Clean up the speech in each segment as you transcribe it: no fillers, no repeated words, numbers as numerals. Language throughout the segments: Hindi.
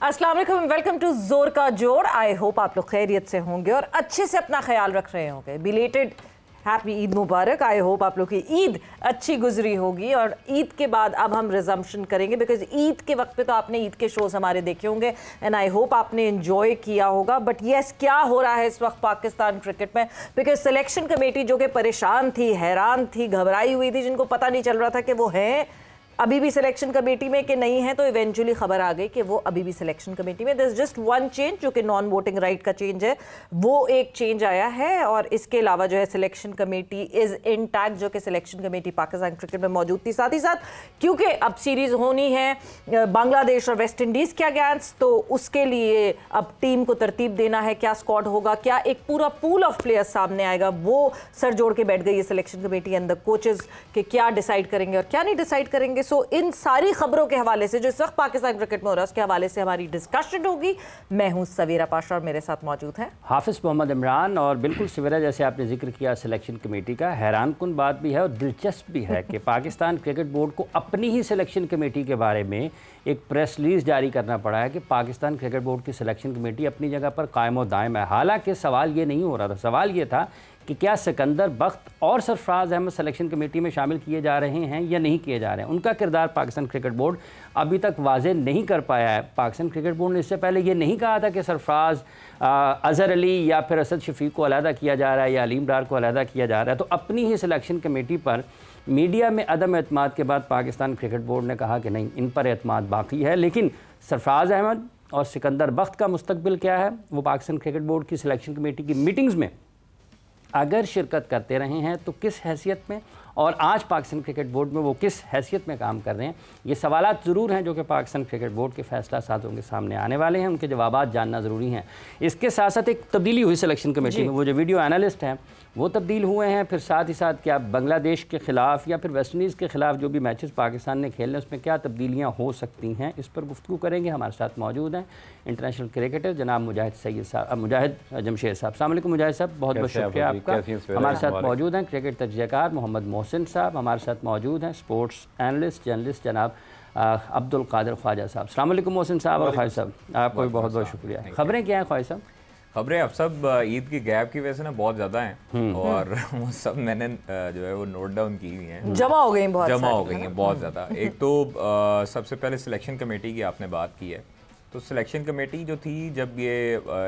अस्सलाम वालेकुम, वेलकम टू जोर का जोड़। आई होप आप लोग खैरियत से होंगे और अच्छे से अपना ख्याल रख रहे होंगे। Belated happy Eid Mubarak. I hope आप लोग की ईद अच्छी गुजरी होगी और ईद के बाद अब हम रिजम्पशन करेंगे बिकॉज ईद के वक्त पे तो आपने ईद के शोज हमारे देखे होंगे एंड आई होप आपने एंजॉय किया होगा। बट यस, क्या हो रहा है इस वक्त पाकिस्तान क्रिकेट में, बिकॉज सिलेक्शन कमेटी जो कि परेशान थी, हैरान थी, घबराई हुई थी, जिनको पता नहीं चल रहा था कि वो हैं अभी भी सिलेक्शन कमेटी में कि नहीं है, तो इवेंचुअली खबर आ गई कि वो अभी भी सिलेक्शन कमेटी में। दिस जस्ट वन चेंज जो कि नॉन वोटिंग राइट का चेंज है, वो एक चेंज आया है। और इसके अलावा जो है सिलेक्शन कमेटी इज इंटैक्ट, जो कि सिलेक्शन कमेटी पाकिस्तान क्रिकेट में मौजूद थी। साथ ही साथ क्योंकि अब सीरीज होनी है बांग्लादेश और वेस्ट इंडीज के अगेंस्ट, तो उसके लिए अब टीम को तरतीब देना है, क्या स्क्वाड होगा, क्या एक पूरा पूल ऑफ प्लेयर्स सामने आएगा, वो सर जोड़ के बैठ गई है selection committee and the coaches कि क्या डिसाइड करेंगे और क्या नहीं डिसाइड करेंगे। सो इन सारी खबरों के हवाले से जो इस वक्त पाकिस्तान क्रिकेट में हो रहा है उसके हवाले से हमारी डिस्कशन होगी। मैं हूं सवेरा पाशा और मेरे साथ मौजूद हैं हाफिज मोहम्मद इमरान। और बिल्कुल सवेरा, जैसे आपने जिक्र किया सिलेक्शन कमेटी का, हैरानकुन बात भी है और दिलचस्प भी है कि पाकिस्तान क्रिकेट बोर्ड को अपनी ही सिलेक्शन कमेटी के बारे में एक प्रेस रिलीज जारी करना पड़ा है कि पाकिस्तान क्रिकेट बोर्ड की सिलेक्शन कमेटी अपनी जगह पर कायम और दायम है। हालांकि सवाल ये नहीं हो रहा था, सवाल ये था कि क्या सिकंदर बख्त और सरफराज अहमद सिलेक्शन कमेटी में शामिल किए जा रहे हैं या नहीं किए जा रहे हैं। उनका किरदार पाकिस्तान क्रिकेट बोर्ड अभी तक वाज़ेह नहीं कर पाया है। पाकिस्तान क्रिकेट बोर्ड ने इससे पहले ये नहीं कहा था कि सरफराज, अज़हर अली या फिर असद शफीक को अलहदा किया जा रहा है या अलीम डार को अलहदा किया जा रहा है। तो अपनी ही सिलेक्शन कमेटी पर मीडिया में अदम एतमाद के बाद पाकिस्तान क्रिकेट बोर्ड ने कहा कि नहीं, इन पर एतमाद बाकी है। लेकिन सरफराज अहमद और सिकंदर बख्त का मुस्तकबिल क्या है, वो पाकिस्तान क्रिकेट बोर्ड की सिलेक्शन कमेटी की मीटिंग्स में अगर शिरकत करते रहे हैं तो किस हैसियत में, और आज पाकिस्तान क्रिकेट बोर्ड में वो किस हैसियत में काम कर रहे हैं, ये सवालात ज़रूर हैं जो कि पाकिस्तान क्रिकेट बोर्ड के फैसला साजों के सामने आने वाले हैं। उनके जवाबात जानना ज़रूरी हैं। इसके साथ साथ एक तब्दीली हुई सिलेक्शन कमेटी में, वो जो वीडियो एनालिस्ट हैं वो तब्दील हुए हैं। फिर साथ ही साथ क्या बांग्लादेश के ख़िलाफ़ या फिर वेस्ट इंडीज़ के ख़िलाफ़ जो भी मैचेस पाकिस्तान ने खेलने उसमें क्या तब्दीलियाँ हो सकती हैं, इस पर गुफ्तगू करेंगे। हमारे साथ मौजूद हैं इंटरनेशनल क्रिकेटर जनाब मुजाहिद सैयद साहब, मुजाहिद जमशेद साहब। अस्सलाम वालेकुम मुजाहिद साहब, बहुत बहुत शुक्रिया आपका। हमारे साथ मौजूद हैं क्रिकेट तजज़ियाकार मोहम्मद मोहसिन साहब। हमारे साथ मौजूद हैं स्पोर्ट्स एनालिस्ट जर्नलिस्ट जनाब अब्दुल कादिर ख्वाजा साहब। अस्सलाम वालेकुम मोहसिन साहब और ख्वाजा साहब, आपको भी बहुत बहुत शुक्रिया। खबरें क्या हैं ख्वाजा साहब? खबरें अब सब ईद की गैप की वजह से ना बहुत ज़्यादा हैं और वो सब मैंने जो है वो नोट डाउन की हुई हैं, जमा हो गई हैं बहुत ज़्यादा। एक तो सबसे पहले सिलेक्शन कमेटी की आपने बात की है, तो सिलेक्शन कमेटी जो थी, जब ये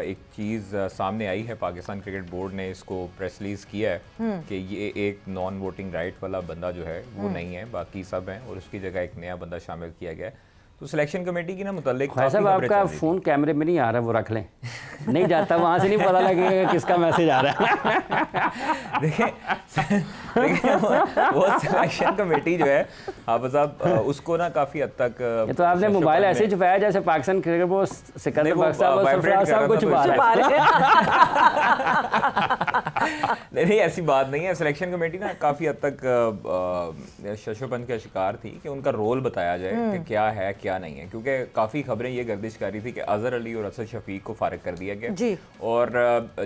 एक चीज़ सामने आई है, पाकिस्तान क्रिकेट बोर्ड ने इसको प्रेस रिलीज़ किया है कि ये एक नॉन वोटिंग राइट वाला बंदा जो है वो नहीं है, बाकी सब हैं और उसकी जगह एक नया बंदा शामिल किया गया है। तो सिलेक्शन कमेटी की ना मुताल्लिक साहब आपका फ़ोन कैमरे में नहीं आ रहा, वो रख लें, नहीं जाता वहाँ से नहीं पता लगेगा किसका मैसेज आ रहा है। देखिए वो सिलेक्शन कमेटी जो है आप साहब उसको ना काफ़ी हद तक, ये तो आपने मोबाइल ऐसे छुपाया जैसे पाकिस्तान क्रिकेट बोर्ड सिकंदर बख्त साहब और सरफराज साहब को छुपा रहे हैं। नहीं, ऐसी बात नहीं है। सिलेक्शन कमेटी ना काफ़ी हद तक शशोपंथ का शिकार थी कि उनका रोल बताया जाए कि क्या है क्या नहीं है, क्योंकि काफ़ी खबरें ये गर्दिश कर रही थी कि अज़हर अली और असद शफीक को फारिग कर दिया गया जी। और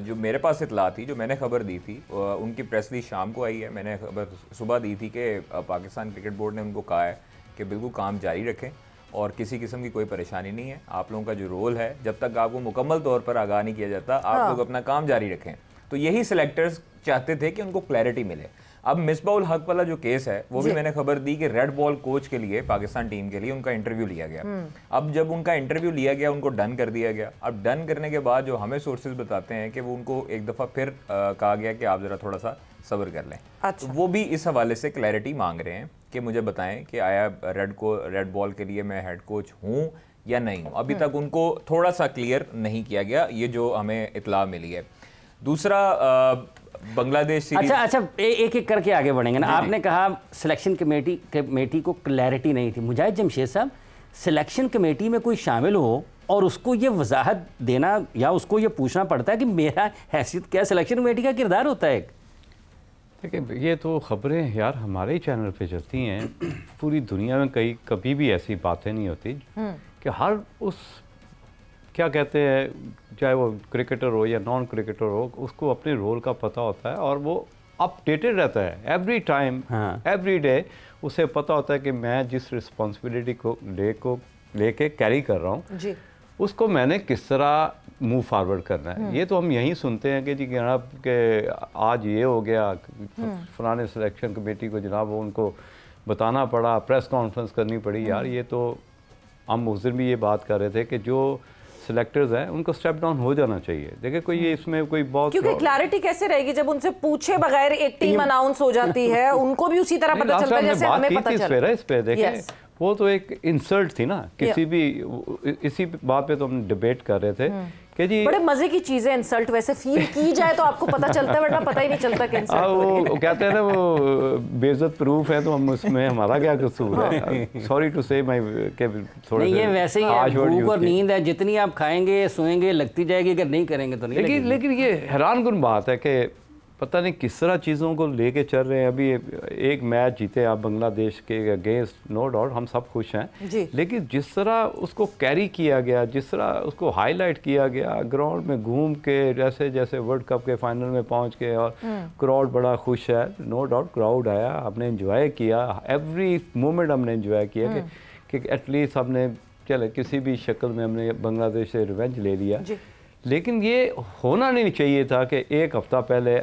जो मेरे पास इतला थी, जो मैंने खबर दी थी, उनकी प्रेस रिलीज शाम को आई है। मैंने खबर सुबह दी थी कि पाकिस्तान क्रिकेट बोर्ड ने उनको कहा है कि बिल्कुल काम जारी रखें और किसी किस्म की कोई परेशानी नहीं है। आप लोगों का जो रोल है, जब तक आपको मुकम्मल तौर पर आगाह नहीं किया जाता, आप लोग अपना काम जारी रखें। तो यही सिलेक्टर्स चाहते थे कि उनको क्लैरिटी मिले। अब मिसबाउल हक वाला जो केस है वो भी मैंने खबर दी कि रेड बॉल कोच के लिए, पाकिस्तान टीम के लिए उनका इंटरव्यू लिया गया। अब जब उनका इंटरव्यू लिया गया, उनको डन कर दिया गया। अब डन करने के बाद जो हमें सोर्सेज बताते हैं कि वो उनको एक दफ़ा फिर कहा गया कि आप ज़रा थोड़ा सा सब्र कर लें। अच्छा। तो वो भी इस हवाले से क्लैरिटी मांग रहे हैं कि मुझे बताएं कि आया रेड बॉल के लिए मैं हेड कोच हूँ या नहीं हूँ। अभी तक उनको थोड़ा सा क्लियर नहीं किया गया, ये जो हमें इतला मिली है। दूसरा बांग्लादेश सीरीज। अच्छा, एक एक करके आगे बढ़ेंगे ना। आपने कहा सिलेक्शन कमेटी को क्लैरिटी नहीं थी। मुजाहिद जमशेद साहब, सिलेक्शन कमेटी में कोई शामिल हो और उसको ये वजाहत देना या उसको ये पूछना पड़ता है कि मेरा हैसियत क्या, सिलेक्शन कमेटी का किरदार होता है। देखिए, ये तो खबरें यार हमारे ही चैनल पे चलती हैं, पूरी दुनिया में कभी भी ऐसी बातें नहीं होती कि हर उस क्या कहते हैं, चाहे वो क्रिकेटर हो या नॉन क्रिकेटर हो, उसको अपने रोल का पता होता है और वो अपडेटेड रहता है एवरी टाइम, एवरी डे। उसे पता होता है कि मैं जिस रिस्पॉन्सिबिलिटी को लेके कैरी कर रहा हूँ उसको मैंने किस तरह मूव फॉरवर्ड करना है। ये तो हम यहीं सुनते हैं कि जी जनाब के आज ये हो गया, फलाने सिलेक्शन कमेटी को जनाब वो उनको बताना पड़ा, प्रेस कॉन्फ्रेंस करनी पड़ी। यार ये तो हम उस दिन भी ये बात कर रहे थे कि जो सिलेक्टर्स हैं उनको स्टेप डाउन हो जाना चाहिए। देखिए कोई ये इसमें कोई बहुत, क्योंकि क्लैरिटी कैसे रहेगी जब उनसे पूछे बगैर एक टीम अनाउंस हो जाती है, उनको भी उसी तरह पता चलता है जैसे हमें पता चला। इस पे देखें वो तो एक इंसल्ट थी ना किसी भी, इसी बात पे तो हम डिबेट कर रहे थे कि जी बड़े मजे की चीजें इंसल्ट वैसे फील की जाए तो आपको पता चलता है, वरना पता ही नहीं चलता कि इंसल्ट वो कहते हैं ना वो बेइज्जत प्रूफ है, तो हम उसमें हमारा क्या कसूर है। सॉरी टू से माय के थोड़े नहीं, ये वैसे ही है, भूख और नींद है, जितनी आप खाएंगे सोएंगे लगती जाएगी, अगर नहीं करेंगे तो नहीं लगेगी। लेकिन ये हैरानकुन बात है कि पता नहीं किस तरह चीज़ों को लेके चल रहे हैं। अभी एक मैच जीते आप बांग्लादेश के अगेंस्ट, नो डाउट हम सब खुश हैं, लेकिन जिस तरह उसको कैरी किया गया, जिस तरह उसको हाईलाइट किया गया, ग्राउंड में घूम के जैसे जैसे वर्ल्ड कप के फाइनल में पहुंच के, और क्राउड बड़ा खुश है, नो डाउट क्राउड आया, हमने एंजॉय किया, एवरी मोमेंट हमने एंजॉय किया कि एटलीस्ट हमने चले किसी भी शक्ल में हमने बांग्लादेश से रिवेंज ले लिया। लेकिन ये होना नहीं चाहिए था कि एक हफ्ता पहले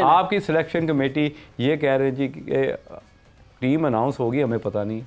आपकी सिलेक्शन कमेटी ये कह रहे जी कि टीम अनाउंस होगी, हमें पता नहीं,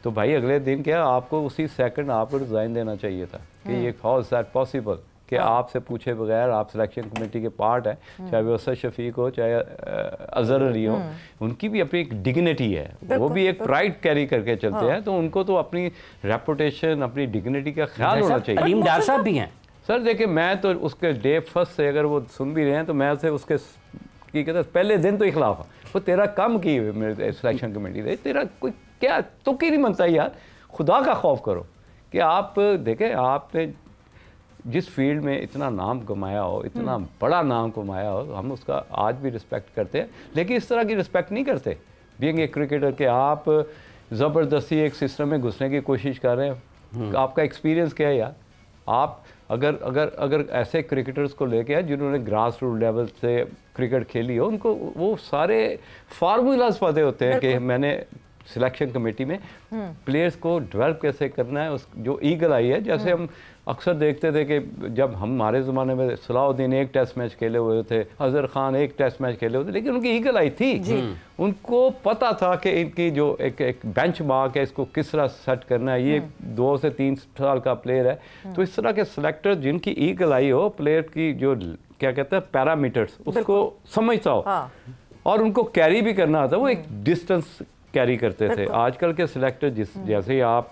तो भाई अगले दिन क्या आपको उसी सेकंड आपको रिजाइन देना चाहिए था कि ये हाउ इज दैट पॉसिबल कि आपसे पूछे बगैर आप सिलेक्शन कमेटी के पार्ट हैं, चाहे वो असद शफीक हो चाहे अजहर अली हो, उनकी भी अपनी एक डिग्निटी है, वो भी एक प्राइड कैरी करके चलते हैं, तो उनको तो अपनी रेपुटेशन अपनी डिग्निटी का ख्याल होना चाहिए। अलीम डार साहब भी हैं सर, देखिए मैं तो उसके डे फर्स्ट से अगर वो सुन भी रहे हैं तो मैं उसे उसके की कहते पहले दिन तो खिलाफ वो तेरा कम की मेरे सिलेक्शन कमेटी दे, तेरा कोई क्या तो क्यों नहीं बनता यार, खुदा का खौफ करो कि आप देखें आपने जिस फील्ड में इतना नाम कमाया हो, इतना बड़ा नाम कमाया हो, हम उसका आज भी रिस्पेक्ट करते हैं, लेकिन इस तरह की रिस्पेक्ट नहीं करते बीइंग ए क्रिकेटर के आप ज़बरदस्ती एक सिस्टम में घुसने की कोशिश कर रहे हैं। आपका एक्सपीरियंस क्या है यार, आप अगर ऐसे क्रिकेटर्स को लेके आए जिन्होंने ग्रास रूट लेवल से क्रिकेट खेली हो, उनको वो सारे फार्मूलाज पते होते हैं कि मैंने सिलेक्शन कमेटी में प्लेयर्स को डेवलप कैसे करना है। उस जो ईगल आई है, जैसे हम अक्सर देखते थे कि जब हमारे ज़माने में सलाउद्दीन एक टेस्ट मैच खेले हुए थे, अजहर खान एक टेस्ट मैच खेले हुए थे, लेकिन उनकी ईगल आई थी, उनको पता था कि इनकी जो एक बेंच मार्क है इसको किस तरह सेट करना है, ये 2 से 3 साल का प्लेयर है। तो इस तरह के सिलेक्टर जिनकी ईगल आई हो, प्लेयर की जो क्या कहते हैं पैरामीटर्स, उसको समझता हो और उनको कैरी भी करना आता, वो एक डिस्टेंस कैरी करते थे। आजकल के सिलेक्टर जैसे ही आप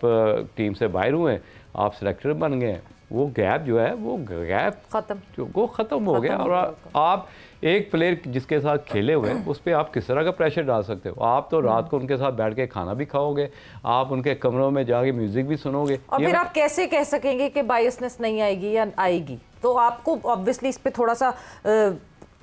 टीम से बाहर हुए, आप सिलेक्टर बन गए, वो गैप जो है वो गैप ख़त्म हो गया। और आप एक प्लेयर जिसके साथ खेले हुए उस पर आप किस तरह का प्रेशर डाल सकते हो। आप तो रात को उनके साथ बैठ के खाना भी खाओगे, आप उनके कमरों में जाके म्यूजिक भी सुनोगे, और फिर आप कैसे कह सकेंगे कि बायसनेस नहीं आएगी या आएगी। तो आपको ऑब्वियसली इस पे थोड़ा सा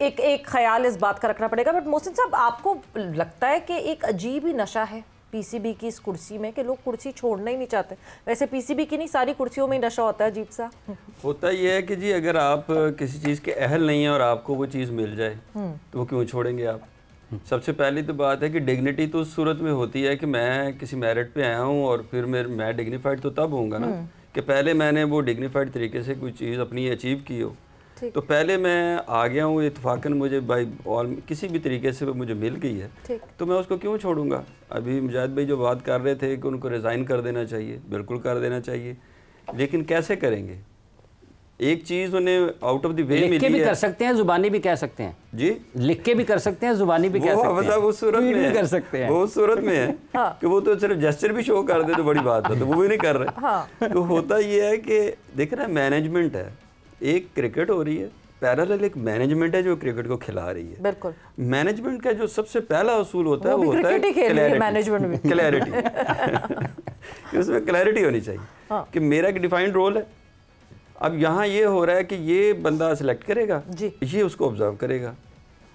एक ख्याल इस बात का रखना पड़ेगा। बट मोहसिन साहब, आपको लगता है कि एक अजीब ही नशा है पीसीबी की इस कुर्सी में कि लोग कुर्सी छोड़ना ही नहीं चाहते? वैसे पीसीबी की नहीं, सारी कुर्सियों में नशा होता है अजीब सा। होता यह है कि जी अगर आप किसी चीज़ के अहल नहीं है और आपको वो चीज़ मिल जाए तो वो क्यों छोड़ेंगे आप। सबसे पहली तो बात है कि डिग्निटी तो उस सूरत में होती है कि मैं किसी मेरिट पे आया हूँ और फिर मैं डिग्निफाइड तो तब होऊंगा ना कि पहले मैंने वो डिग्निफाइड तरीके से कोई चीज़ अपनी अचीव की हो। तो पहले मैं आ गया हूँ, इत्तफाकन मुझे बाई और किसी भी तरीके से मुझे मिल गई है, तो मैं उसको क्यों छोड़ूंगा। अभी मुजाहिद भाई जो बात कर रहे थे कि उनको रिज़ाइन कर देना चाहिए, बिल्कुल कर देना चाहिए, लेकिन कैसे करेंगे। एक चीज़ उन्हें आउट ऑफ द वे मिली है, भी कर सकते हैं, जुबानी भी कह सकते हैं जी, लिख के भी कर सकते हैं, जुबानी भी कह सकते हैं, वो सूरत में कर सकते हैं, वो सूरत में है कि वो तो सिर्फ जेस्चर भी शो कर दे तो बड़ी बात है, तो वो भी नहीं कर रहे। तो होता ये है कि देख रहे हैं मैनेजमेंट है, एक क्रिकेट हो रही है, पैरेलल एक मैनेजमेंट है जो क्रिकेट को खिला रही है। बिल्कुल, मैनेजमेंट का जो सबसे पहला असूल होता है वो होता है क्लैरिटी। उसमें क्लैरिटी होनी चाहिए कि मेरा एक डिफाइंड रोल है। अब यहाँ ये हो रहा है कि ये बंदा सिलेक्ट करेगा, ये उसको ऑब्जर्व करेगा,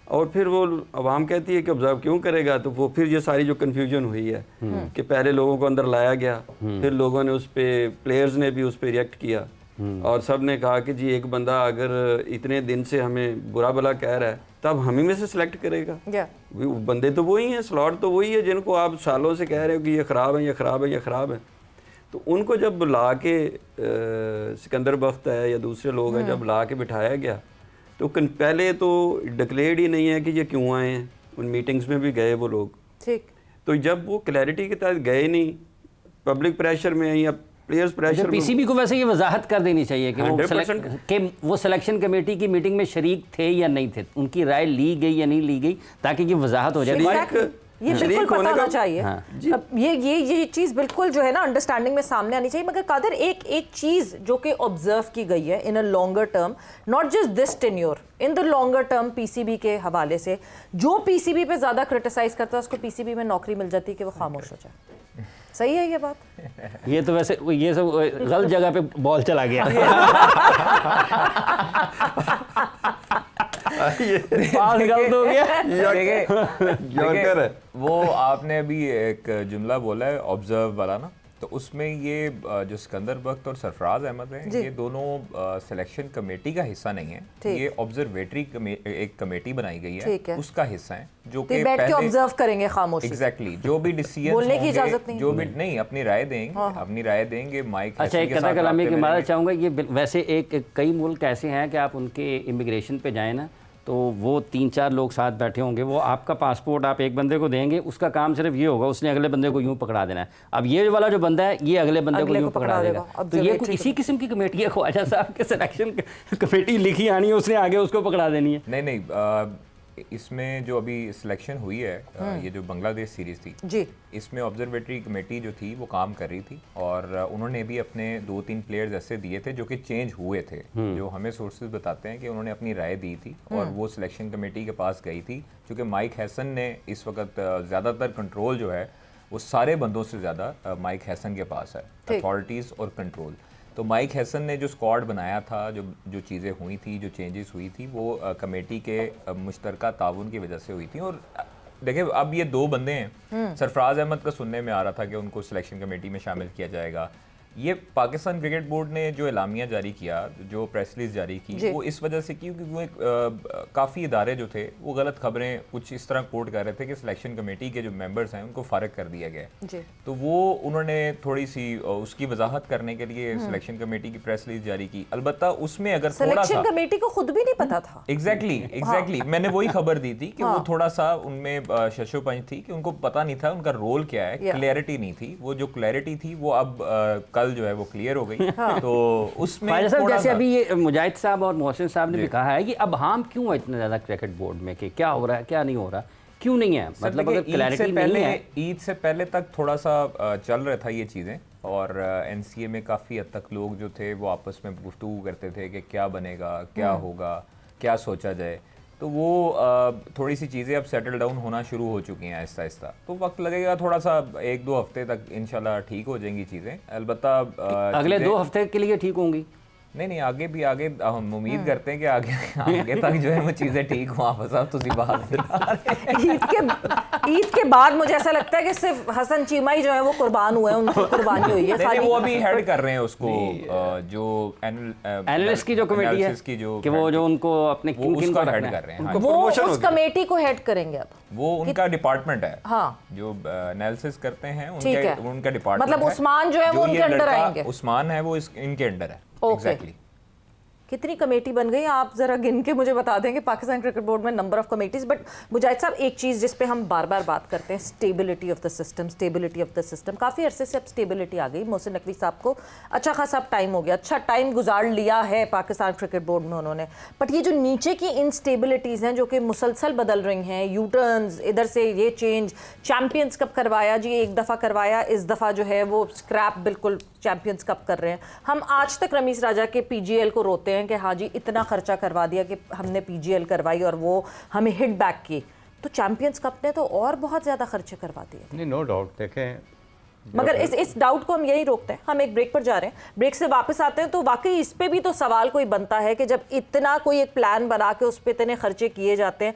और फिर वो अवाम कहती है कि ऑब्जर्व क्यों करेगा, तो वो फिर ये सारी जो कन्फ्यूजन हुई है कि पहले लोगों को अंदर लाया गया, फिर लोगों ने उस पर, प्लेयर्स ने भी उस पर रिएक्ट किया और सब ने कहा कि जी एक बंदा अगर इतने दिन से हमें बुरा भला कह रहा है तब हम ही में से सिलेक्ट करेगा। बंदे तो वही हैं, स्लॉट तो वही है जिनको आप सालों से कह रहे हो कि ये ख़राब है, ये ख़राब है, ये ख़राब है। तो उनको जब बुला के सिकंदर बख्त है या दूसरे लोग हैं, जब बुला के बिठाया गया तो पहले तो डिक्लेयर्ड ही नहीं है कि ये क्यों आए हैं। उन मीटिंग्स में भी गए वो लोग, ठीक, तो जब वो क्लैरिटी के तहत गए नहीं, पब्लिक प्रेशर में या प्लेयर्स प्रेशर, पीसीबी को वैसे ये वजाहत कर देनी चाहिए कि वो सिलेक्शन कमेटी की मीटिंग में शरीक थे या नहीं थे, उनकी राय ली गई या नहीं ली गई, ताकि ये वजाहत हो जाए। ये बिल्कुल पता होना चाहिए। अब ये चीज़ बिल्कुल जो है ना अंडरस्टैंडिंग में सामने आनी चाहिए। मगर कादर एक चीज़ जो कि ऑब्जर्व की गई है in a longer term, not just this tenure, in the longer term PCB के हवाले से, जो पीसीबी पे ज़्यादा क्रिटिसाइज करता है उसको पीसीबी में नौकरी मिल जाती है कि वो खामोश हो जाए। सही है ये बात? ये तो वैसे ये सब गलत जगह पे बॉल चला गया। गलत हो गया। वो आपने अभी एक जुमला बोला है ऑब्जर्व वाला ना, तो उसमें ये जो सिकंदर बख्त और सरफराज अहमद हैं, ये दोनों सिलेक्शन कमेटी का हिस्सा नहीं है। ये ऑब्जर्वेटरी एक कमेटी बनाई गई है, उसका हिस्सा है, जो कि बैठ के ऑब्जर्व करेंगे खामोशी। एग्जैक्टली, जो भी डिसीजन बोलने की इजाजत नहीं, जो भी नहीं, अपनी राय देंगे, अपनी राय देंगे माइक। अच्छा, एक कथा कलामी की बात चाहूँगा, ये वैसे कई मुल्क ऐसे हैं कि आप उनके इमिग्रेशन पे जाएँ ना, तो वो 3-4 लोग साथ बैठे होंगे, वो आपका पासपोर्ट आप एक बंदे को देंगे, उसका काम सिर्फ ये होगा, उसने अगले बंदे को यूं पकड़ा देना है। अब ये वाला जो बंदा है ये अगले बंदे को यूं पकड़ा देगा। तो ये कुछ इसी किस्म की कमेटी है, ख्वाजा साहब के सिलेक्शन कमेटी लिखी आनी है, उसने आगे उसको पकड़ा देनी है। नहीं, इसमें जो अभी सिलेक्शन हुई है, ये जो बांग्लादेश सीरीज थी जी, इसमें ऑब्जर्वेटरी कमेटी जो थी वो काम कर रही थी, और उन्होंने भी अपने 2-3 प्लेयर्स ऐसे दिए थे जो कि चेंज हुए थे, जो हमें सोर्सेज बताते हैं कि उन्होंने अपनी राय दी थी और वो सिलेक्शन कमेटी के पास गई थी, क्योंकि माइक हैसन ने इस वक्त ज़्यादातर कंट्रोल जो है वो सारे बंदों से ज़्यादा माइक हैसन के पास है, अथॉरिटीज़ और कंट्रोल। तो माइक हैसन ने जो स्क्वाड बनाया था, जो चीज़ें हुई थी, जो चेंजेस हुई थी, वो कमेटी के मुश्तरका ताउन की वजह से हुई थी। और देखिए, अब ये 2 बंदे हैं, सरफराज अहमद का सुनने में आ रहा था कि उनको सिलेक्शन कमेटी में शामिल किया जाएगा। ये पाकिस्तान क्रिकेट बोर्ड ने जो एलामिया जारी किया, जो प्रेस रिलीज जारी की, वो इस वजह से की क्योंकि वो एक काफ़ी इदारे जो थे वो गलत खबरें कुछ इस तरह कोट कर रहे थे कि सिलेक्शन कमेटी के जो मेंबर्स हैं उनको फारिग कर दिया गया। तो वो उन्होंने थोड़ी सी उसकी वजाहत करने के लिए सिलेक्शन कमेटी की प्रेस रिलीज जारी की। अलबत्ता उसमें अगर थोड़ा सा कमेटी को खुद भी नहीं पता था। एग्जैक्टली मैंने वही खबर दी थी कि वो थोड़ा सा उनमें शशोपंच थी कि उनको पता नहीं था उनका रोल क्या है, क्लैरिटी नहीं थी। वो जो क्लैरिटी थी वो अब कल जो है वो क्लियर हो गई। तो उसमें जैसे अभी ये मुजाहिद साहब और मोहसिन साहब ने भी कहा है कि अब हम क्यों इतना ज़्यादा क्रिकेट बोर्ड में कि क्या हो रहा है क्या नहीं हो रहा, क्यों नहीं है, मतलब अगर क्लैरिटी नहीं है। ईद से पहले तक थोड़ा सा चल रहा था ये चीज़ें, और एनसीए में काफ़ी हद तक लोग जो थे वो आपस में गुफ्तगू करते थे कि क्या बनेगा, क्या होगा, क्या सोचा जाए। तो वो थोड़ी सी चीज़ें अब सेटल डाउन होना शुरू हो चुकी हैं आहिस्ता आहिस्ता। तो वक्त लगेगा थोड़ा सा, 1-2 हफ्ते तक इंशाल्लाह ठीक हो जाएंगी चीज़ें। अलबत्ता अगले 2 हफ्ते के लिए ठीक होंगी? नहीं, आगे हम उम्मीद करते हैं कि आगे तक जो है वो चीज़ें ठीक हो। आप साहब तुसी बात ईद के बाद मुझे ऐसा लगता है कि सिर्फ हसन चीमा ही जो है वो कुर्बान हुए हैं, उनकी कुर्बानी हुई है। नहीं, वो अभी हेड कर रहे हैं उसको, जो एनालिस्ट की जो कमेटी है कि वो जो उनको अपने किन को हेड कर रहे हैं, वो उस कमेटी को हेड करेंगे। अब वो उनका डिपार्टमेंट है, हाँ, जो एनालिसिस करते हैं उनका डिपार्टमेंट। मतलब उस्मान जो है वो उनके अंडर आएंगे। उस्मान है वो इनके अंडर है। Exactly. कितनी कमेटी बन गई आप जरा गिन के मुझे बता देंगे पाकिस्तान क्रिकेट बोर्ड में, नंबर ऑफ कमेटीज। बट मुजाहिद साहब, एक चीज़ जिस पे हम बार बार बात करते हैं, stability of the system, stability of the system. काफ़ी अरसे से अब स्टेबिलिटी आ गई। मोहसिन नकवी साहब को अच्छा खासा टाइम हो गया, अच्छा टाइम गुजार लिया है पाकिस्तान क्रिकेट बोर्ड में उन्होंने। बट ये जो नीचे की इनस्टेबिलिटीज़ हैं जो कि मुसलसल बदल रही हैं, यू टर्न्स, इधर से ये चेंज, चैम्पियंस कप करवाया जी, एक दफ़ा करवाया, इस दफ़ा जो है वो स्क्रैप बिल्कुल चैम्पियंस कप कर रहे हैं। हम आज तक रमीज राजा के पीजीएल को रोते हैं कि हाँ जी इतना खर्चा करवा दिया कि हमने पीजीएल करवाई और वो हमें हिट बैक की। तो चैंपियंस कप ने तो और बहुत ज़्यादा खर्चे करवा दिए। नहीं, नो डाउट। देखें, मगर इस डाउट को हम यही रोकते हैं। हम एक ब्रेक पर जा रहे हैं, ब्रेक से वापस आते हैं तो वाकई इस पे भी तो सवाल कोई बनता है कि जब इतना कोई एक प्लान बना के उस पर इतने खर्चे किए जाते हैं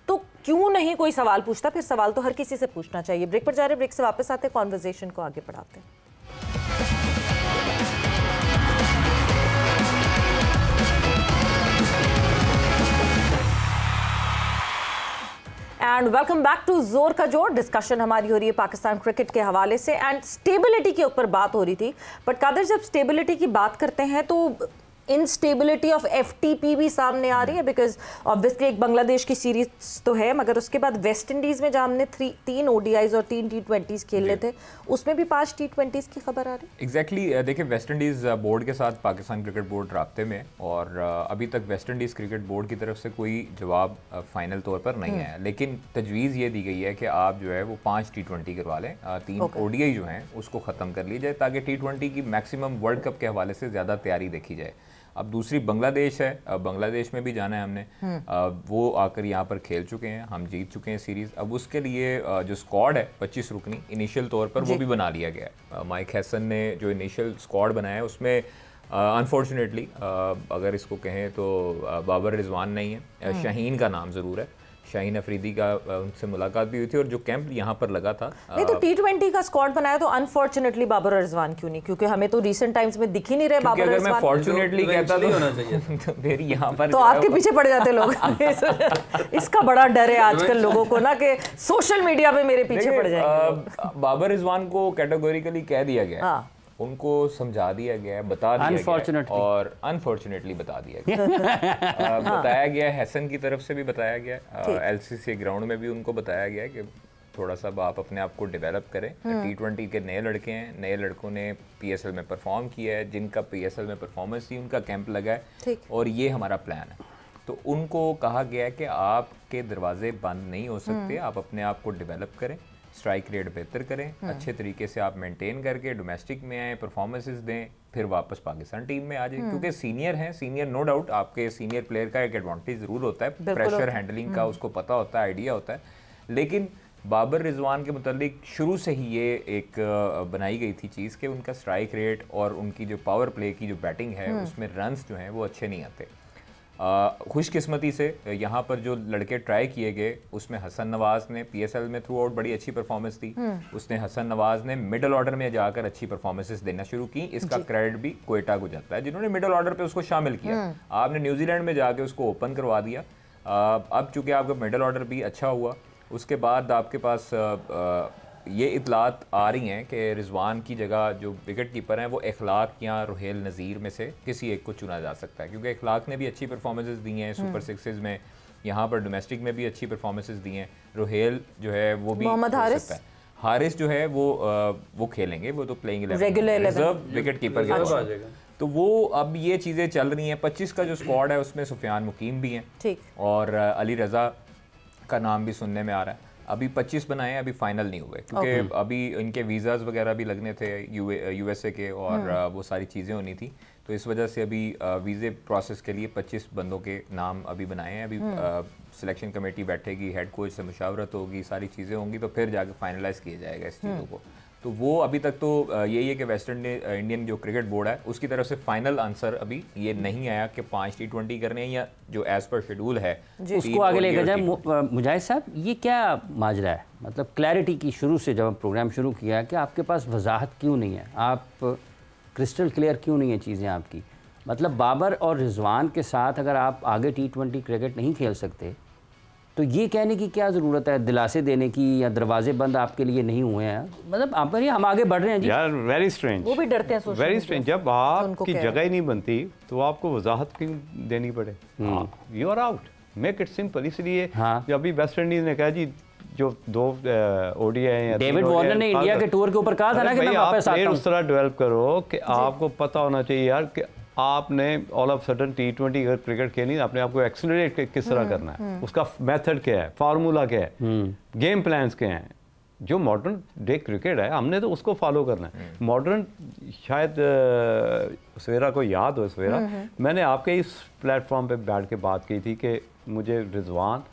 तो क्यों नहीं कोई सवाल पूछता। फिर सवाल तो हर किसी से पूछना चाहिए। ब्रेक पर जा रहे हैं, ब्रेक से वापस आते हैं, कॉन्वर्जेशन को आगे बढ़ाते हैं। एंड वेलकम बैक टू जोर का जोर। डिस्कशन हमारी हो रही है पाकिस्तान क्रिकेट के हवाले से एंड स्टेबिलिटी के ऊपर बात हो रही थी। बट कादर, जब स्टेबिलिटी की बात करते हैं तो इनस्टेबिलिटी ऑफ एफटीपी भी सामने आ रही है, बिकॉज ऑब्वियसली एक बांग्लादेश की सीरीज तो है, मगर उसके बाद वेस्ट इंडीज़ में जहाँ हमने 3 ODIs और 3 T20s खेले थे, उसमें भी 5 T20s की खबर आ रही है। एग्जैक्टली देखिए, वेस्ट इंडीज़ बोर्ड के साथ पाकिस्तान क्रिकेट बोर्ड राब्ते में, और अभी तक वेस्ट इंडीज़ क्रिकेट बोर्ड की तरफ से कोई जवाब फाइनल तौर पर नहीं है, लेकिन तजवीज़ ये दी गई है कि आप जो है वो 5 T20 करवा लें, 3 ODI जो हैं उसको ख़त्म कर ली जाए, ताकि T20 की मैक्सिमम वर्ल्ड कप के हवाले से ज़्यादा तैयारी देखी जाए। अब दूसरी बांग्लादेश है, बांग्लादेश में भी जाना है हमने, वो आकर यहाँ पर खेल चुके हैं, हम जीत चुके हैं सीरीज़। अब उसके लिए जो स्क्वाड है 25 रुकनी इनिशियल तौर पर वो भी बना लिया गया है। माइक हैसन ने जो इनिशियल स्क्वाड बनाया है उसमें अनफॉर्चुनेटली अगर इसको कहें तो बाबर रिजवान नहीं है, शाहीन का नाम ज़रूर है, शाहीन अफरीदी का उनसे मुलाकात भी हुई थी, और जो कैंप यहाँ पर लगा था। नहीं तो T20 का स्क्वाड बनाया तो अनफॉर्चुनेटली बाबर रिजवान क्यों नहीं? क्योंकि हमें तो रीसेंट टाइम्स में दिख ही नहीं रहे बाबर रिजवान। अगर मैं फॉर्चुनेटली कहता तो होना चाहिए तो फिर यहाँ पर तो आपके पीछे पड़ जाते लोग। इसका बड़ा डर है आजकल लोगों को ना कि सोशल मीडिया पे मेरे पीछे पड़ जाएंगे। बाबर रिजवान को कैटेगोरिकली कह दिया गया, उनको समझा दिया गया है, बता दिया गया है, और अनफॉर्चुनेटली बता दिया गया। बताया गया है, हैसन की तरफ से भी बताया गया, LCC ग्राउंड में भी उनको बताया गया है कि थोड़ा सा आप अपने आप को डेवलप करें। T20 के नए लड़के हैं, नए लड़कों ने PSL में परफॉर्म किया है, जिनका PSL में परफॉर्मेंस थी उनका कैंप लगा है, और ये हमारा प्लान है। तो उनको कहा गया है कि आपके दरवाजे बंद नहीं हो सकते, आप अपने आप को डेवलप करें, स्ट्राइक रेट बेहतर करें, अच्छे तरीके से आप मेंटेन करके डोमेस्टिक में आए, परफॉर्मेंसेस दें, फिर वापस पाकिस्तान टीम में आ जाए। क्योंकि सीनियर हैं, सीनियर नो डाउट, आपके सीनियर प्लेयर का एक एडवांटेज ज़रूर होता है, प्रेशर हैंडलिंग का उसको पता होता है, आइडिया होता है। लेकिन बाबर रिजवान के मुतालिक शुरू से ही ये एक बनाई गई थी चीज़ कि उनका स्ट्राइक रेट और उनकी जो पावर प्ले की जो बैटिंग है उसमें रन्स जो हैं वो अच्छे नहीं आते। खुशकिस्मती से यहाँ पर जो लड़के ट्राई किए गए उसमें हसन नवाज ने PSL में थ्रू आउट बड़ी अच्छी परफॉर्मेंस दी, उसने हसन नवाज ने मिडल ऑर्डर में जाकर अच्छी परफॉर्मेंसेस देना शुरू की। इसका क्रेडिट भी कोयटा को जाता है जिन्होंने मिडल ऑर्डर पे उसको शामिल किया। आपने न्यूजीलैंड में जाके उसको ओपन करवा दिया। अब चूंकि आपका मिडल ऑर्डर भी अच्छा हुआ, उसके बाद आपके पास ये इतलात आ रही हैं कि रिजवान की जगह जो विकेट कीपर हैं वो इखलाक या रुहेल नज़ीर में से किसी एक को चुना जा सकता है, क्योंकि इखलाक ने भी अच्छी परफॉर्मेंसेस दी हैं सुपर सिक्सेस में, यहाँ पर डोमेस्टिक में भी अच्छी परफॉर्मेंसेस दी हैं। रुहेल जो है वो भी मोहम्मद हारिस जो है वो खेलेंगे, वो तो प्लेइंग 11 रिजर्व विकेट कीपर के, तो वो अब ये चीज़ें चल रही हैं। 25 का जो स्क्वाड है उसमें सुफियान मुकीम भी हैं और अली रज़ा का नाम भी सुनने में आ रहा है। अभी 25 बनाए हैं, अभी फाइनल नहीं हुए क्योंकि अभी इनके वीज़ाज वगैरह भी लगने थे USA के, और वो सारी चीज़ें होनी थी, तो इस वजह से अभी वीज़े प्रोसेस के लिए 25 बंदों के नाम अभी बनाए हैं। अभी सिलेक्शन कमेटी बैठेगी, हेड कोच से मुशावरत होगी, सारी चीज़ें होंगी, तो फिर जाकर फाइनलाइज किया जाएगा इस चीज़ों को। तो वो अभी तक तो यही है कि वेस्टर्न इंडियन जो क्रिकेट बोर्ड है उसकी तरफ से फाइनल आंसर अभी ये नहीं आया कि 5 T20 करने हैं या जो एज पर शेड्यूल है उसको आगे लेकर जाए। मुजाहिद साहब, ये क्या माजरा है? मतलब क्लैरिटी की शुरू से जब प्रोग्राम शुरू किया कि आपके पास वजाहत क्यों नहीं है, आप क्रिस्टल क्लियर क्यों नहीं है चीज़ें आपकी? मतलब बाबर और रिजवान के साथ अगर आप आगे T20 क्रिकेट नहीं खेल सकते तो ये कहने की क्या ज़रूरत है, दिलासे देने की, या दरवाजे बंद आपके लिए नहीं हुए हैं? मतलब आप करिए, हम आगे बढ़ रहे हैं जी। यार वेरी स्ट्रेंज, वो भी डरते हैं, वेरी स्ट्रेंज। जब आपकी जगह ही नहीं बनती तो आपको वजाहत क्यों देनी पड़े? You are out, make it simple. इसलिए जब अभी वेस्ट इंडीज ने कहा जी जो 2 ODI हैं, डेविड वार्नर ने इंडिया के टूर के ऊपर कहा था ना कि मैं वापस आता हूं। उस तरह डेवलप करो कि आपको पता होना चाहिए यार कि आपने ऑल ऑफ सडन T20 अगर क्रिकेट खेलनी, अपने आप को एक्सेलरेट किस तरह करना है, उसका मेथड क्या है, फार्मूला क्या है, गेम प्लान्स क्या हैं। जो मॉडर्न डे क्रिकेट है हमने तो उसको फॉलो करना है। मॉडर्न शायद सवेरा को याद हो, सवेरा मैंने आपके इस प्लेटफॉर्म पे बैठ के बात की थी कि मुझे रिजवान,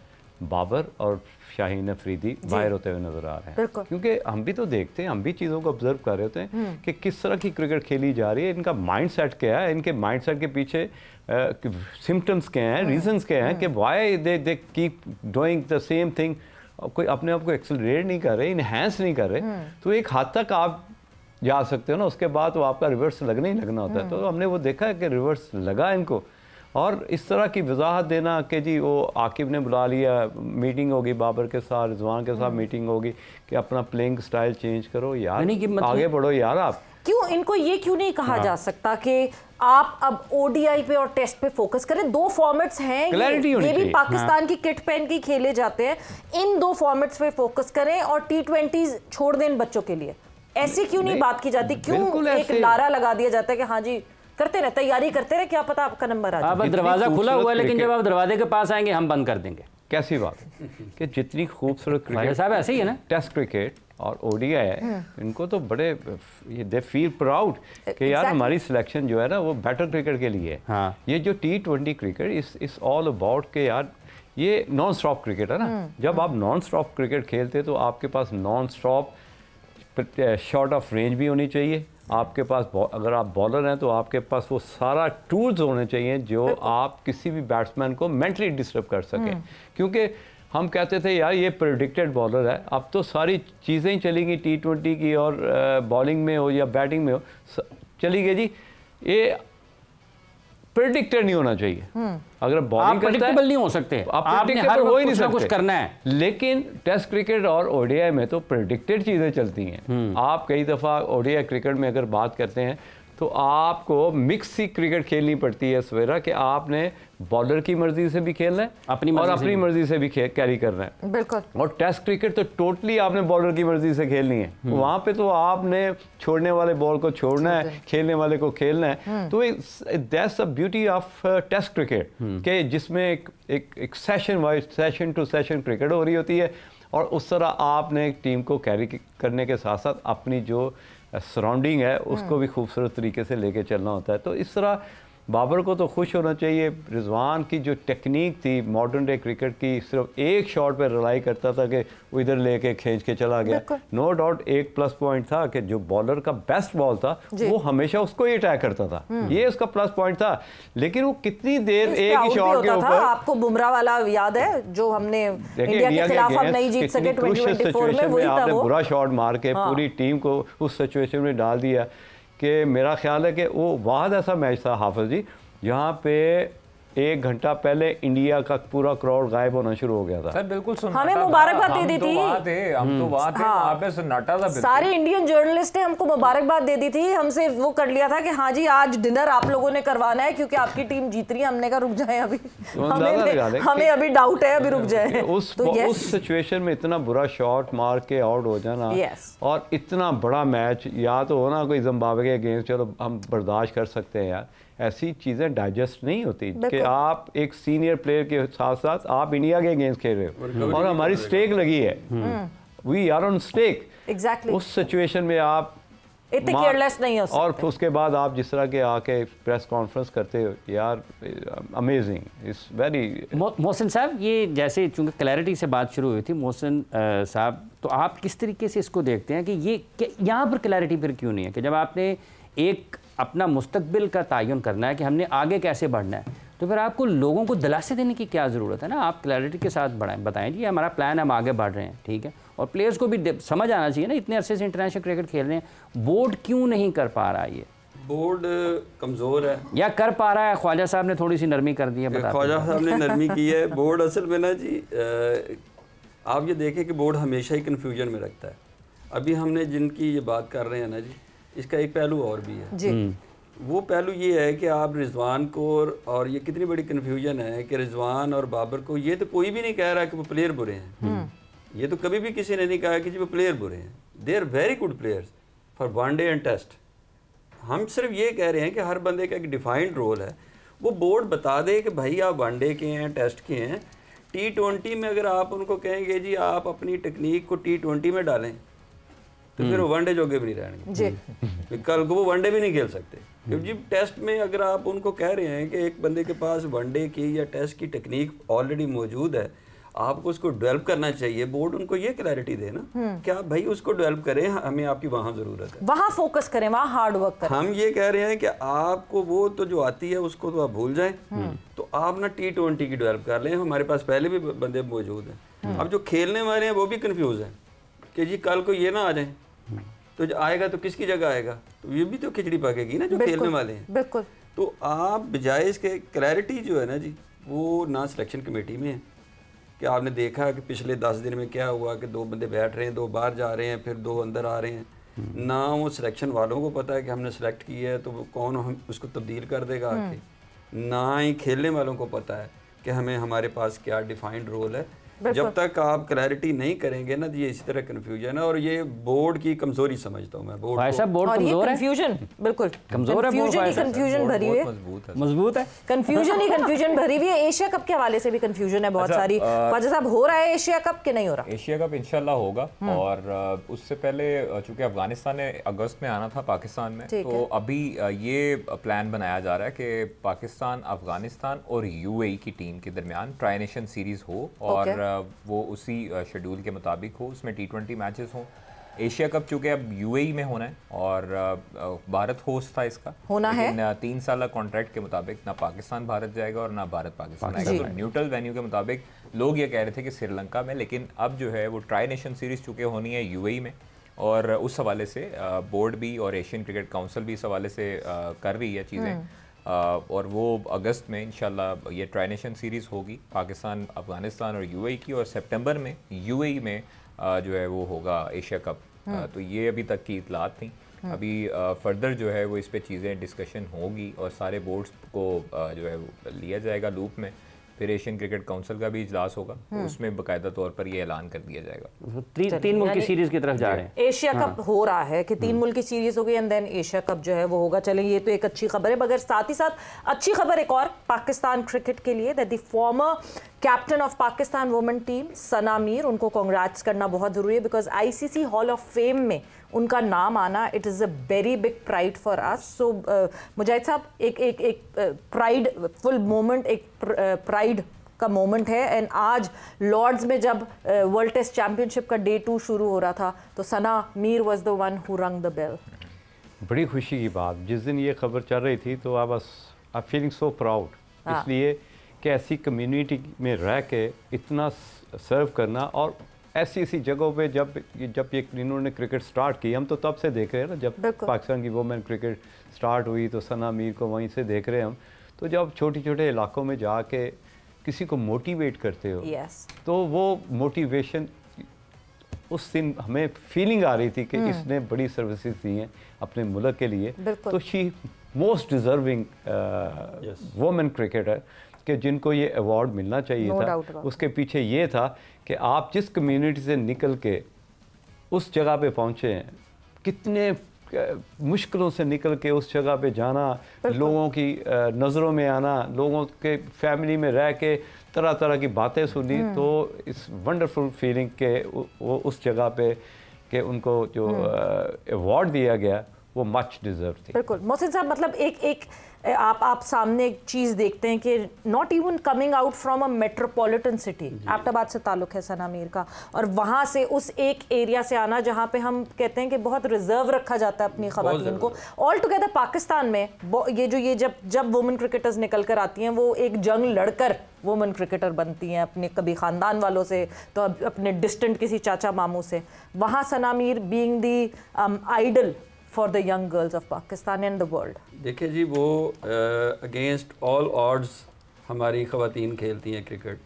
बाबर और शाहीन अफरीदी बाहर होते हुए नजर आ रहे हैं, क्योंकि हम भी तो देखते हैं, हम भी चीज़ों को ऑब्जर्व कर रहे होते हैं कि किस तरह की क्रिकेट खेली जा रही है, इनका माइंडसेट क्या है, इनके माइंडसेट के पीछे सिम्टम्स क्या हैं, रीजंस क्या हैं कि why they keep doing the same thing. कोई अपने आप को एक्सेलरेट नहीं कर रहे, इनहेंस नहीं कर रहे, तो एक हद तक आप जा सकते हो ना, उसके बाद तो आपका रिवर्स लगना ही लगना होता है। तो हमने वो देखा है कि रिवर्स लगा इनको, और इस तरह की वजाहत देना कि जी वो आकिब ने बुला लिया, मीटिंग होगी बाबर के साथ, रिजवान के साथ मीटिंग होगी कि अपना प्लेइंग स्टाइल चेंज करो यार, आगे बढ़ो यार। आप क्यों इनको ये क्यों नहीं कहा जा सकता कि आप अब ओडीआई पे और टेस्ट पे फोकस करें? दो फॉर्मेट्स हैं, ये भी पाकिस्तान की किट पहन के खेले जाते हैं, इन दो फॉर्मेट्स पे फोकस करें और T20 छोड़ दें बच्चों के लिए। ऐसी क्यों नहीं बात की जाती? क्यों एक नारा लगा दिया जाता है कि हाँ जी करते रहे, तैयारी करते रहे, क्या पता आपका नंबर आ जाए। दरवाजा खुला हुआ है, लेकिन जब आप दरवाजे के पास आएंगे हम बंद कर देंगे। कैसी बात कि जितनी खूबसूरत क्रिकेट साहब ऐसे ही है ना, टेस्ट क्रिकेट और ओडीआई है, इनको तो बड़े दे फील प्राउड कि यार हमारी सिलेक्शन जो है ना वो बेटर क्रिकेट के लिए है। हाँ। ये जो T20 क्रिकेट इस ऑल अबाउट के यार ये नॉन स्टॉप क्रिकेट है ना। जब आप नॉन स्टॉप क्रिकेट खेलते तो आपके पास non stop shot of range भी होनी चाहिए, आपके पास अगर आप बॉलर हैं तो आपके पास वो सारा टूल्स होने चाहिए जो आप किसी भी बैट्समैन को मेंटली डिस्टर्ब कर सकें। क्योंकि हम कहते थे यार ये प्रेडिक्टेड बॉलर है, अब तो सारी चीज़ें ही चलेंगी T20 की, और बॉलिंग में हो या बैटिंग में हो चली गई जी। ये प्रेडिक्टेड नहीं होना चाहिए। अगर बॉलिंग करता है नहीं हो सकते, आपने हर हो ही नहीं कुछ ना कुछ सकते करना है। लेकिन टेस्ट क्रिकेट और ओडीआई में तो प्रेडिक्टेड चीज़ें चलती हैं। आप कई दफ़ा ओडीआई क्रिकेट में अगर बात करते हैं तो आपको मिक्स सी क्रिकेट खेलनी पड़ती है सवेरा, कि आपने बॉलर की मर्जी से भी खेलना है और अपनी मर्जी से भी कैरी करना है। बिल्कुल। और टेस्ट क्रिकेट तो टोटली आपने बॉलर की मर्जी से खेलनी है। वहाँ पे तो आपने छोड़ने वाले बॉल को छोड़ना है, खेलने वाले को खेलना है। तो that's the beauty of test cricket के जिसमें एक session wise session to session cricket हो रही होती है, और उस तरह आपने एक टीम को कैरी करने के साथ साथ अपनी जो सराउंडिंग है उसको भी खूबसूरत तरीके से लेके चलना होता है। तो इस तरह बाबर को तो खुश होना चाहिए। रिजवान की जो टेक्निक थी मॉडर्न डे क्रिकेट की, सिर्फ एक शॉट पर रिलाई करता था कि वो इधर लेके खींच के चला गया। नो डाउट एक प्लस पॉइंट था कि जो बॉलर का बेस्ट बॉल था वो हमेशा उसको ही अटैक करता था, ये उसका प्लस पॉइंट था। लेकिन वो कितनी देर एक ही शॉट के ऊपर, आपको बुमराह वाला याद है जो हमने इंडिया के खिलाफ हम नहीं जीत सके 2024 में, वही था वो। बुरा शॉट मार के पूरी टीम को उस सिचुएशन में डाल दिया कि मेरा ख्याल है कि वो वाहद ऐसा मैच था हाफिज जी जहाँ पे 1 घंटा पहले इंडिया का पूरा क्राउड गायब होना शुरू हो गया था। सर बिल्कुल हमें मुबारकबाद दे दी थी, हम तो वहाँ थे, वहाँ पे सन्नाटा था। सारे इंडियन जर्नलिस्ट ने हमको मुबारकबाद दे दी थी, हमसे वो कर लिया था कि हाँ जी आज डिनर आप लोगों ने करवाना है क्योंकि आपकी टीम जीत रही है। हमने कहा रुक जाए अभी, हमें अभी डाउट है, अभी रुक जाए। उस सिचुएशन में इतना बुरा शॉट मार के आउट हो जाना और इतना बड़ा मैच, या तो होना कोई जिम्बाब्वे के अगेंस्ट चलो हम बर्दाश्त कर सकते हैं यार, ऐसी चीज़ें डाइजेस्ट नहीं होती कि आप एक सीनियर प्लेयर के साथ साथ आप इंडिया के अगेंस्ट खेल रहे हो और हमारी स्टेक लगी है, we are on stake. Exactly उस सिचुएशन में आप इतने केयरलेस नहीं हो सकते। और उसके बाद आप जिस तरह के आके प्रेस कॉन्फ्रेंस करते हो यार, अमेजिंग, इट्स वेरी। मोहसिन साहब, ये जैसे चूँकि क्लैरिटी से बात शुरू हुई थी, मोहसिन साहब तो आप किस तरीके से इसको देखते हैं कि ये यहाँ पर क्लैरिटी फिर क्यों नहीं है कि जब आपने एक अपना मुस्तकबिल का तयन करना है कि हमने आगे कैसे बढ़ना है, तो फिर आपको लोगों को दिलासे देने की क्या ज़रूरत है ना। आप क्लैरिटी के साथ बढ़ाएं, बताएं जी हमारा प्लान है, हम आगे बढ़ रहे हैं, ठीक है। और प्लेयर्स को भी समझ आना चाहिए ना, इतने अरसे से इंटरनेशनल क्रिकेट खेल रहे हैं, बोर्ड क्यों नहीं कर पा रहा है? ये बोर्ड कमज़ोर है या कर पा रहा है? ख्वाजा साहब ने थोड़ी सी नरमी कर दी है, ख्वाजा साहब ने नरमी की है। बोर्ड असल में ना जी, आप ये देखें कि बोर्ड हमेशा ही कन्फ्यूजन में रखता है। अभी हमने जिनकी ये बात कर रहे हैं ना जी, इसका एक पहलू और भी है जी। वो पहलू ये है कि आप रिजवान को, और ये कितनी बड़ी कन्फ्यूजन है कि रिजवान और बाबर को, ये तो कोई भी नहीं कह रहा कि वो प्लेयर बुरे हैं, ये तो कभी भी किसी ने नहीं कहा कि जी वो प्लेयर बुरे हैं। They are very good players for one day and test. हम सिर्फ ये कह रहे हैं कि हर बंदे का एक डिफाइंड रोल है, वो बोर्ड बता दे कि भाई आप वनडे के हैं, टेस्ट के हैं। T20 में अगर आप उनको कहेंगे जी आप अपनी टेक्निक को T20 में डालें तो फिर वो वनडे जोगे भी नहीं रहेंगे, कल को वो वनडे भी नहीं खेल सकते। क्योंकि टेस्ट में अगर आप उनको कह रहे हैं कि एक बंदे के पास वनडे की या टेस्ट की टेक्निक ऑलरेडी मौजूद है, आपको उसको डेवलप करना चाहिए, बोर्ड उनको ये क्लैरिटी दे ना कि आप भाई उसको डेवलप करें, हमें आपकी वहाँ ज़रूरत है, वहाँ फोकस करें, वहाँ हार्ड वर्क करें। हम ये कह रहे हैं कि आपको वो तो जो आती है उसको तो आप भूल जाएं, तो आप ना T20 की डेवलप कर लें, हमारे पास पहले भी बंदे मौजूद हैं। अब जो खेलने वाले हैं वो भी कन्फ्यूज़ हैं कि जी कल को ये ना आ जाए, तो आएगा तो किसकी जगह आएगा, तो ये भी तो खिचड़ी पकेगी ना जो खेलने वाले हैं। बिल्कुल। तो आप बजाय इसके क्लैरिटी जो है ना जी, वो ना सिलेक्शन कमेटी में है कि आपने देखा कि पिछले 10 दिन में क्या हुआ कि 2 बंदे बैठ रहे हैं, 2 बाहर जा रहे हैं, फिर 2 अंदर आ रहे हैं। ना वो सिलेक्शन वालों को पता है कि हमने सेलेक्ट किया है तो वो कौन हम उसको तब्दील कर देगा आके। ना ही खेलने वालों को पता है कि हमें हमारे पास क्या डिफाइंड रोल है। जब तक आप क्लैरिटी नहीं करेंगे ना, ये इसी तरह कंफ्यूजन है और ये बोर्ड की कमजोरी समझता हूँ मैं। बोर्ड कमजोर है, कंफ्यूजन बिल्कुल कमजोर है, कंफ्यूजन भरी हुई है, मजबूत है, कंफ्यूजन भरी हुई है। एशिया कप के हवाले से भी कंफ्यूजन है बहुत सारी। ख्वाजा साहब, हो रहा है एशिया कप के नहीं हो रहा? एशिया कप इंशाल्लाह होगा, और उससे पहले चूंकि अफगानिस्तान ने अगस्त में आना था पाकिस्तान में, तो अभी ये प्लान बनाया जा रहा है कि पाकिस्तान, अफगानिस्तान और यूएई की टीम के दरमियान ट्राई नेशन सीरीज हो, और वो उसी शेड्यूल के मुताबिक हो, उसमें T20 मैचेस हों। एशिया कप चूँकि अब यूएई में होना है और भारत होस्ट था इसका, होना है 3 साल कॉन्ट्रैक्ट के मुताबिक ना पाकिस्तान भारत जाएगा और ना भारत पाकिस्तान आएगा। तो न्यूट्रल वेन्यू के मुताबिक लोग ये कह रहे थे कि श्रीलंका में, लेकिन अब जो है वो ट्राई नेशन सीरीज़ चूँकि होनी है यूएई में, और उस हवाले से बोर्ड भी और एशियन क्रिकेट काउंसिल भी इस हवाले से कर रही है चीज़ें, और वो अगस्त में इंशाल्लाह ये ट्राई नेशन सीरीज़ होगी पाकिस्तान, अफगानिस्तान और यूएई की, और सितंबर में यूएई में जो है वो होगा एशिया कप। तो ये अभी तक की इतलात थी। अभी फर्दर जो है वो इस पे चीज़ें डिस्कशन होगी और सारे बोर्ड्स को जो है वो लिया जाएगा लूप में। फिर एशियन क्रिकेट काउंसिल का भी इजलास होगा, उसमें बाकायदा तौर पर ये ऐलान कर दिया जाएगा। 3 मुल्क की सीरीज की तरफ जा रहे हैं। एशिया कप हो रहा है कि 3 मुल्क की सीरीज हो गई एंड देन एशिया कप जो है वो होगा। चलें, ये तो एक अच्छी खबर है, मगर साथ ही साथ अच्छी खबर एक और पाकिस्तान क्रिकेट के लिए, that the former captain of Pakistan women team Sana Mir, उनको कांग्रेट्स करना बहुत ज़रूरी है, because ICC hall of fame में उनका नाम आना, it is a very big pride for us. So Mujahid साहब, एक प्राइड फुल मोमेंट, एक प्राइड का मोमेंट है। एंड आज लॉर्ड्स में जब वर्ल्ड टेस्ट चैंपियनशिप का डे 2 शुरू हो रहा था, तो Sana Mir was the one who रंग द बेल। बड़ी खुशी की बात, जिस दिन ये खबर चल रही थी तो आई फीलिंग सो प्राउड, इसलिए कि ऐसी कम्युनिटी में रह के इतना सर्व करना, और ऐसी जगहों पे जब ये इन्होंने क्रिकेट स्टार्ट की, हम तो तब से देख रहे हैं ना, जब पाकिस्तान की वुमेन क्रिकेट स्टार्ट हुई तो सना मीर को वहीं से देख रहे हैं हम। तो जब छोटे छोटे इलाकों में जाके किसी को मोटिवेट करते हो, तो वो मोटिवेशन उस दिन हमें फीलिंग आ रही थी कि इसने बड़ी सर्विसेज दी हैं अपने मुल्क के लिए, तो she most deserving women cricketer कि जिनको ये अवार्ड मिलना चाहिए था। उसके पीछे ये था कि आप जिस कम्युनिटी से निकल के उस जगह पे पहुँचे हैं, कितने मुश्किलों से निकल के उस जगह पे जाना, लोगों की नज़रों में आना, लोगों के फैमिली में रह के तरह तरह की बातें सुनी, तो इस वंडरफुल फीलिंग के वो उस जगह पे कि उनको जो अवार्ड दिया गया वो मच डिजर्व थी। बिल्कुल मोहसिन साहब, मतलब एक आप सामने एक चीज़ देखते हैं कि not even coming out from a metropolitan city, Abbottabad से ताल्लुक़ है सना मीर का, और वहाँ से उस एक एरिया से आना जहाँ पे हम कहते हैं कि बहुत रिजर्व रखा जाता है अपनी ख़वातीन को। ऑल टुगेदर पाकिस्तान में ये जब वुमेन क्रिकेटर्स निकल कर आती हैं, वो एक जंग लड़कर वुमेन क्रिकेटर बनती हैं, अपने कभी ख़ानदान वालों से तो अपने डिस्टेंट किसी चाचा मामू से। वहाँ Sana Mir being the idol for the young girls of Pakistan and the world. देखिए जी, वो अगेंस्ट ऑल ऑड्स हमारी ख़वातीन खेलती हैं क्रिकेट,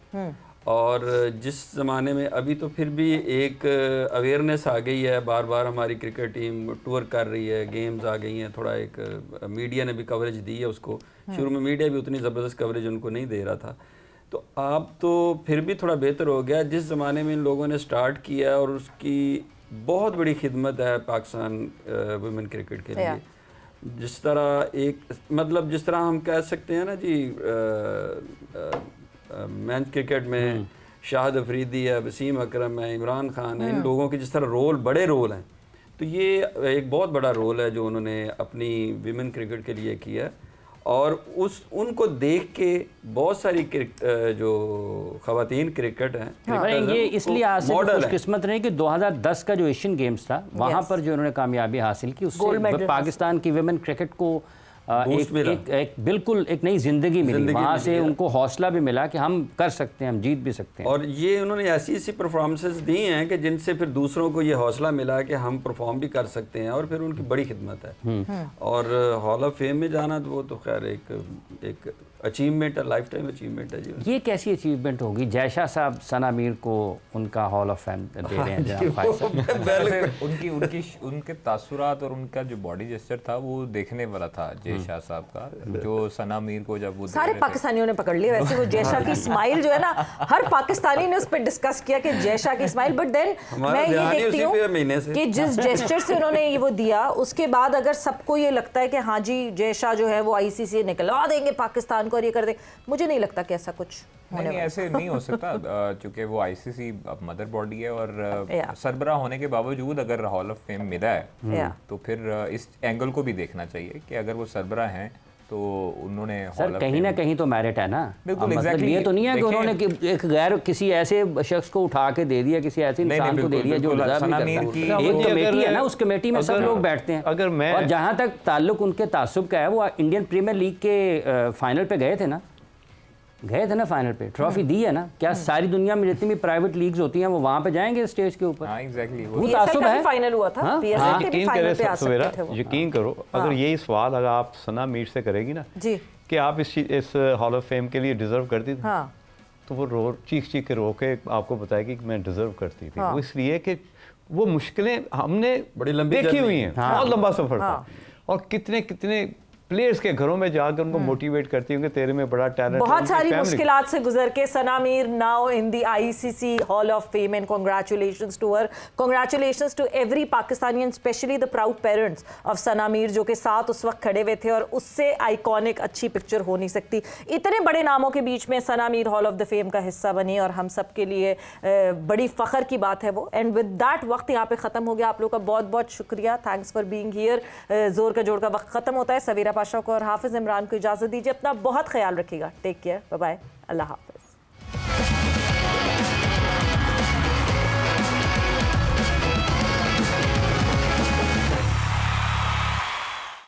और जिस ज़माने में अभी तो फिर भी एक अवेयरनेस आ गई है, बार बार हमारी क्रिकेट टीम टूर कर रही है, गेम्स आ गई हैं, थोड़ा एक मीडिया ने भी कवरेज दी है उसको। शुरू में मीडिया भी उतनी ज़बरदस्त कवरेज उनको नहीं दे रहा था, तो अब तो फिर भी थोड़ा बेहतर हो गया। जिस ज़माने में इन लोगों ने स्टार्ट किया, और उसकी बहुत बड़ी खिदमत है पाकिस्तान वुमेन क्रिकेट के लिए। जिस तरह जिस तरह हम कह सकते हैं ना जी, मेंस क्रिकेट में शाहिद अफरीदी है, वसीम अकरम है, इमरान खान है, इन लोगों के जिस तरह बड़े रोल हैं, तो ये एक बहुत बड़ा रोल है जो उन्होंने अपनी वुमेन क्रिकेट के लिए किया। और उनको देख के बहुत सारी जो ख़वातीन क्रिकेट हैं, ये इसलिए खुशकिस्मत रहे कि 2010 का जो एशियन गेम्स था, वहाँ पर जो उन्होंने कामयाबी हासिल की, उससे पाकिस्तान की वुमेन क्रिकेट को एक बिल्कुल एक नई जिंदगी मिली, वहाँ से उनको हौसला भी मिला कि हम कर सकते हैं, हम जीत भी सकते हैं। और ये उन्होंने ऐसी ऐसी परफॉर्मेंसेस दी हैं कि जिनसे फिर दूसरों को ये हौसला मिला कि हम परफॉर्म भी कर सकते हैं, और फिर उनकी बड़ी खिदमत है। और हॉल ऑफ फेम में जाना तो वो तो खैर एक अचीवमेंट है, लाइफ टाइम अचीवमेंट है जी। ये कैसी अचीवमेंट होगी? जयशाह साहब सना मीर को उनका हॉल ऑफ फेम दे रहे हैं जनाब फाइज साहब। उनके तासुरात और उनका जो बॉडी जेस्चर था वो देखने वाला था जयशाह साहब का, जो सना मीर को जब वो सारे पाकिस्तानियों ने पकड़ लिया वैसे वो जयशाह की स्माइल जो है ना, हर पाकिस्तानी ने उस पर डिस्कस किया कि जयशाह की स्माइल। बट देन मैं ये देखती हूँ कि जिस जेस्चर से उन्होंने ये वो दिया, उसके बाद अगर सबको ये लगता है कि हाँ जी जयशाह जो है वो आईसीसी निकलवा देंगे पाकिस्तान को और ये कर दे, मुझे नहीं लगता कि ऐसा कुछ नहीं, ऐसे नहीं हो सकता क्योंकि वो आईसीसी मदर बॉडी है और सरबरा होने के बावजूद अगर हॉल ऑफ फेम मिला है तो फिर इस एंगल को भी देखना चाहिए कि अगर वो सरबरा हैं तो उन्होंने सर कहीं ना कहीं तो मेरिट है ना। बिल्कुल एग्जैक्टली ये तो नहीं है कि उन्होंने एक गैर किसी ऐसे शख्स को उठा के दे दिया, किसी ऐसे इंसान को दे दिया जो डिजर्व नहीं करता। एक कमेटी है ना, उस कमेटी में सब लोग बैठते हैं। अगर मैं और जहाँ तक ताल्लुक उनके तासुब का है, वो इंडियन प्रीमियर लीग के फाइनल पे गए थे ना फाइनल पे, ट्रॉफी दी है ना। क्या सारी दुनिया में जितनी भी प्राइवेट लीग्स होती हैं वो वहाँ पे जाएंगे स्टेज के ऊपर? एग्जैक्टली वो तासुब है। फाइनल हुआ था, यकीन करो अगर यही सवाल अगर आप सना मीर से करेगी ना जी कि आप इस हॉल ऑफ फेम के लिए डिजर्व करती थी, तो वो चीख के रो के आपको बताएगी कि मैं डिजर्व करती थी। वो इसलिए कि वो मुश्किलें हमने बड़ी लंबी देखी हुई हैं, बहुत लंबा सफर था, और कितने प्लेयर्स के घरों में जाकर उनको मोटिवेट करती होंगे तेरे में बड़ा टैलेंट। बहुत सारी मुश्किलात से गुजर के Sana Mir now in the ICC hall of fame and congratulations to her, congratulations to every Pakistani and specially the proud parents of Sana Mir जो के साथ उस वक्त खड़े हुए थे, और उससे आइकॉनिक अच्छी पिक्चर हो नहीं सकती। इतने बड़े नामों के बीच में Sana Mir hall of the fame का हिस्सा बनी और हम सब के लिए बड़ी फ़ख्र की बात है वो। एंड विद दैट वक्त यहाँ पे ख़त्म हो गया। आप लोग का बहुत बहुत शुक्रिया, थैंक्स फॉर बीइंग हियर। जोर का जोड़ का वक्त ख़त्म होता है। सवेरा पाशा को और हाफिज़ इमरान को इजाज़त दीजिए। अपना बहुत ख्याल रखिएगा। टेक केयर, बाय बाय, अल्लाह हाफ़िज़।